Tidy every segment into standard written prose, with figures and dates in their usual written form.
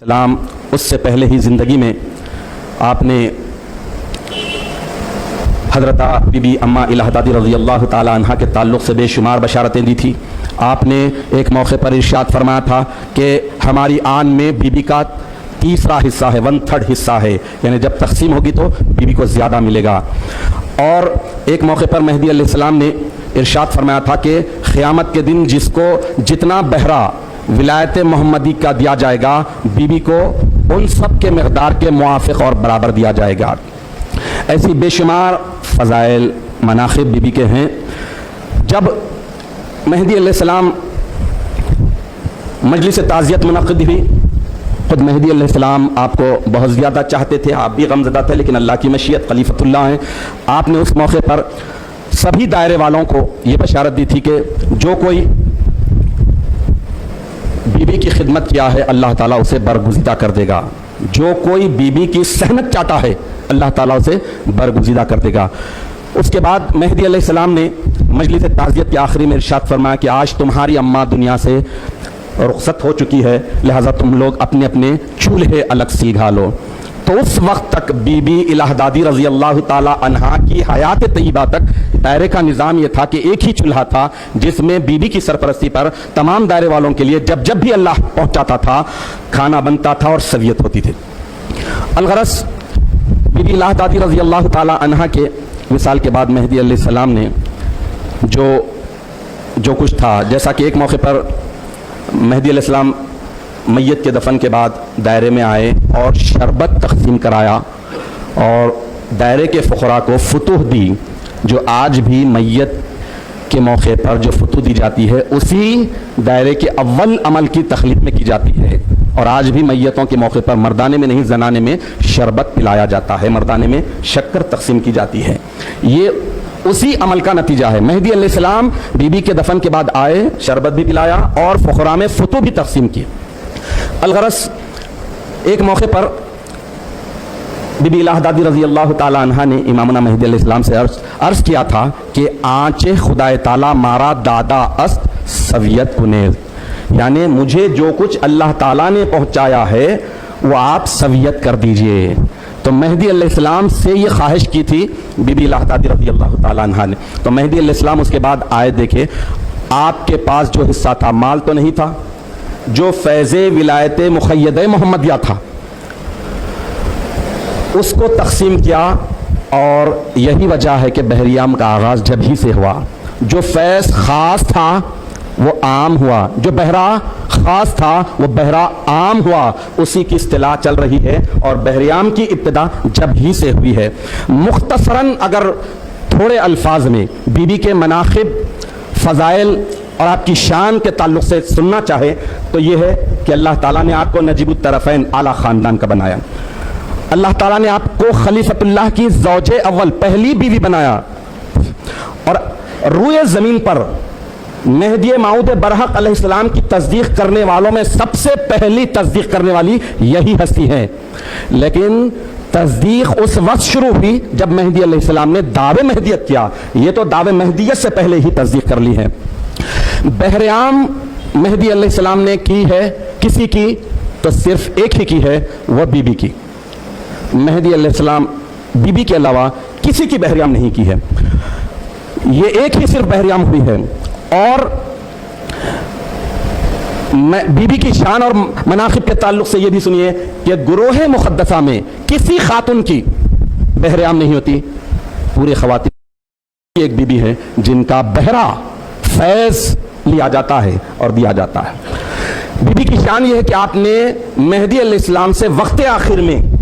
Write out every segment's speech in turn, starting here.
सलाम उससे पहले ही ज़िंदगी में आपने हज़रत बीबी अम्मा इलाहदादी रज़ी अल्लाह ताला अन्हा के ताल्लुक़ से बेशुमार बशारतें दी थी। आपने एक मौके पर इरशाद फरमाया था कि हमारी आन में बीबी का तीसरा हिस्सा है, 1/3 हिस्सा है, यानी जब तकसीम होगी तो बीबी को ज़्यादा मिलेगा। और एक मौके पर मेहदी अलैहिस्सलाम ने इरशाद फरमाया था कि क़यामत के दिन जिसको जितना बहरा विलायत मोहम्मदी का दिया जाएगा, बीबी को उन सब के मकदार के मुआफ़िक और बराबर दिया जाएगा। ऐसी बेशुमार फ़ज़ाइल मनाक़िब बीबी के हैं। जब मेहदी अलैहिस्सलाम मजलिस ताज़ियत मुनक़्क़िद हुई, ख़ुद मेहदी अलैहिस्सलाम आपको बहुत ज़्यादा चाहते थे, आप भी गमज़दा थे, लेकिन अल्लाह की मशीयत खलीफतुल्लाह हैं। आपने उस मौके पर सभी दायरे वालों को ये बशारत दी थी कि जो कोई बीबी की खिदमत किया है अल्लाह ताला उसे बरगुज़ीदा कर देगा, जो कोई बीबी की सहनत चाहता है अल्लाह ताला उसे बरगुज़ीदा कर देगा। उसके बाद मेहदी अलैहिस्सलाम ने मजलिस ताज़ियत के आखिरी में इरशाद फरमाया कि आज तुम्हारी अम्मा दुनिया से रुखसत हो चुकी है, लिहाजा तुम लोग अपने अपने चूल्हे अलग सीधा लो। तो उस वक्त तक बीबी इलाहदादी रज़ी अल्लाह ताला अन्हा की हयात तय्यबा तक दायरे का निज़ाम ये था कि एक ही चूल्हा था जिसमें बीबी की सरपरस्ती पर तमाम दायरे वालों के लिए जब जब भी अल्लाह पहुँचाता था खाना बनता था और सवियत होती थी। अलगरस बीबी इलाहदादी रज़ी अल्लाह ताला अन्हा के विसाल के बाद मेहदी अलैहिस्सलाम ने जो कुछ था, जैसा कि एक मौके पर मेहदी अलैहिस्सलाम मैयत के दफन के बाद दायरे में आए और शरबत तक़सीम कराया और दायरे के फ़ुक़रा को फतूह दी, जो आज भी मैयत के मौके पर जो फतूह दी जाती है उसी दायरे के अव्वल अमल की तख़लीक़ में की जाती है। और आज भी मैयतों के मौके पर मर्दाने में नहीं ज़नाने में शरबत पिलाया जाता है, मर्दाने में शक्कर तक़सीम की जाती है। ये उसी अमल का नतीजा है। मेहदी अलैहिस्सलाम बीबी के दफन के बाद आए, शरबत भी पिलाया और फ़ुक़रा में फतूह भी तक़सीम की। अलगरस एक मौके पर बीबी इलाहदादी रज़ी अल्लाह ताला अन्हा ने इमामुना मेहदी अलैहिस्सलाम से अर्ज़ किया था कि आँचे खुदाए ताला मारा दादा अस्त सवियत उनेज़, यानी मुझे जो कुछ अल्लाह ताला ने पहुँचाया है वो आप सवियत कर दीजिए। तो मेहदी अलैहिस्सलाम से ये ख्वाहिश की थी बीबी इलाहदादी रज़ी अल्लाह ताला अन्हा ने। तो मेहदी अलैहिस्सलाम उसके बाद आए, देखे आपके पास जो हिस्सा था, माल तो नहीं था, जो फैज़े विलायत मुक़य्यद मोहम्मदिया था उसको तक़सीम किया। और यही वजह है कि बहरियाम का आगाज़ जब ही से हुआ। जो फैज़ ख़ास था वो आम हुआ, जो बहरा ख़ास था वो बहरा आम हुआ, उसी की इस्तिलाह चल रही है और बहरियाम की इब्तिदा जब ही से हुई है। मुख्तसरन अगर थोड़े अल्फाज में बीबी के मनाक़िब, फ़ज़ाइल और आपकी शान के ताल्लुक़ से सुनना चाहे तो ये है कि अल्लाह ताला ने आपको नजीबुत तरफ़ैन आला ख़ानदान का बनाया। अल्लाह ताला ने आपको खलीफतुल्लाह की ज़ौजे अव्वल पहली बीवी बनाया और रूए ज़मीन पर मेहदी माऊद बरहक अलैहिस्सलाम की तस्दीक करने वालों में सबसे पहली तस्दीक करने वाली यही हस्ती है। लेकिन तस्दीक उस वक्त शुरू हुई जब मेहदी अलैहिस्सलाम ने दावे मेहदियत किया। ये तो दावे मेहदियत से पहले ही तस्दीक कर ली है। बहरियाम मेहदी अलैहिस्सलाम ने की है, किसी की तो सिर्फ एक ही की है, वह बीबी की। मेहदी अलैहिस्सलाम बीबी के अलावा किसी की बहरियाम नहीं की है, ये एक ही सिर्फ बहरियाम हुई है। और बीबी की शान और मनाक़िब के ताल्लुक़ से ये भी सुनिए कि गुरोह मुक़द्दसा में किसी खातून की बहरियाम नहीं होती। पूरे ख़वातीन एक बीबी है जिनका बहरा फैज़ लिया जाता है और दिया जाता है। बीबी की शान ये है कि आपने मेहदी अलैहिस्सलाम से वक्त आखिर में,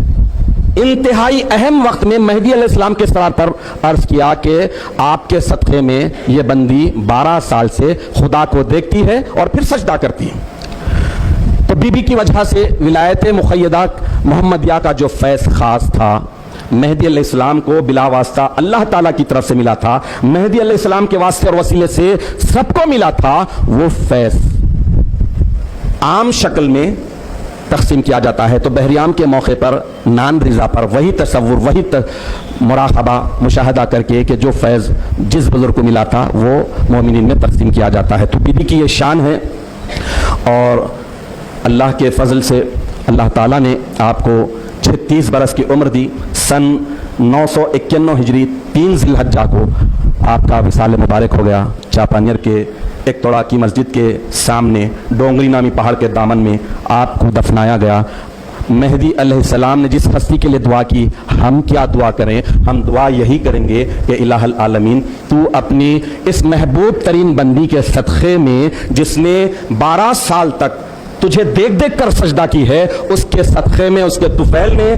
इंतहाई अहम वक्त में मेहदी अलैहिस्सलाम के सर पर अर्ज़ किया कि आपके सदक़े में ये बंदी 12 साल से खुदा को देखती है और फिर सजदा करती है। तो बीबी की वजह से विलायत मुक़य्यदा मोहम्मदिया का जो फैज़ ख़ास था मेहदी अलैहिस्सलाम को बिला वास्ता अल्लाह ताला की तरफ से मिला था, मेहदी अलैहिस्सलाम के वास्ते और वसीले से सबको मिला था। वो फैज़ आम शक्ल में तक़सीम किया जाता है। तो बहरियाम के मौके पर नान रिज़ा पर वही तसव्वुर, वही मुराक़बा, मुशाहदा करके कि जो फैज़ जिस बुज़ुर्ग को मिला था वो मोमिनीन में तक़सीम किया जाता है। तो बीबी की ये शान है और अल्लाह के फजल से اللہ تعالیٰ نے آپ کو 36 برس کی عمر دی. سن 991 ہجری 3 ذی الحجہ کو آپ کا وصال مبارک ہو گیا. چاپانیر کے ایک توڑا کی مسجد کے سامنے ڈونگری نامی پہاڑ کے دامن میں آپ کو دفنایا گیا. مہدی علیہ السلام نے جس ہستی کے لیے دعا کی، ہم کیا دعا کریں؟ ہم دعا یہی کریں گے کہ الہ العالمین تو اپنی اس محبوب ترین بندی کے صدقے میں جس نے 12 سال تک تجھے دیکھ دیکھ کر سجدہ کی ہے، اس کے صدقے میں، اس کے طفیل میں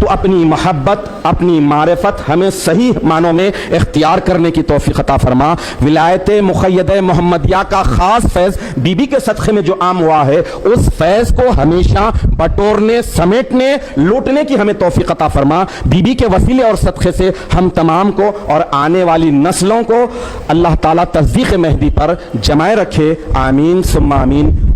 تو اپنی محبت، اپنی معرفت ہمیں صحیح معنوں میں اختیار کرنے کی توفیق عطا فرما. ولایت مقیدہ محمدیہ کا خاص فیض بی بی کے صدقے میں جو عام ہوا ہے، اس فیض کو ہمیشہ بٹورنے، سمیٹنے، لوٹنے کی ہمیں توفیق عطا فرما. بی بی کے وسیلے اور صدقے سے ہم تمام کو اور آنے والی نسلوں کو اللہ تعالیٰ تصدیق مہدی پر جمائے رکھے. آمین ثم آمین.